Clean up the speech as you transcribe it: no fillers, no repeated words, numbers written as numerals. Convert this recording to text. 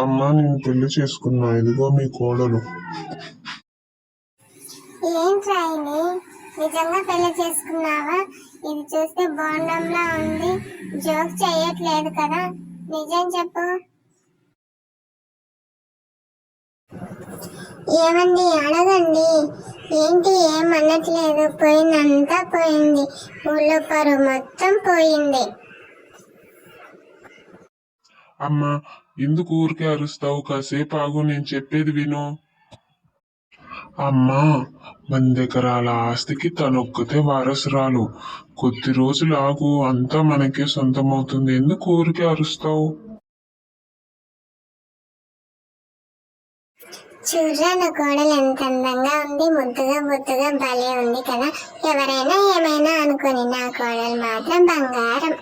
అమ్మా నేను పెళ్లి చేసుకున్నా, ఇదిగో మీ కోడలు. ఏంట్రా ఇది? నిజంగా పెళ్లి చేసుకున్నావా? ఇది చూస్తే బాండంలా ఉంది. జోక్ చెయ్యట్లేదు కదా? నిజం చెప్పు. ఏమండి అడగండి. ఏంటి ఏం అనట్లేదు? పోయిందంతా పోయింది. ఊళ్ళో పరువు మొత్తం పోయింది. అమ్మా ఎందుకు ఊరికే అరుస్తావు? కాసేపు ఆగు, నేను చెప్పేది విను. అమ్మా 100 ఎకరాల ఆస్తికి తనొక్కతే వారసురాలు. కొద్ది రోజులు ఆగు, అంతా మనకే సొంతమవుతుంది. ఎందుకు ఊరికే అరుస్తావు? చూడ్రా నా కోడలు ఎంత అందంగా ఉంది. ముద్దుగా ముద్దుగా భలే ఉంది కదా. ఎవరైనా ఏమైనా అనుకుని, నా కోడలు మాత్రం బంగారం.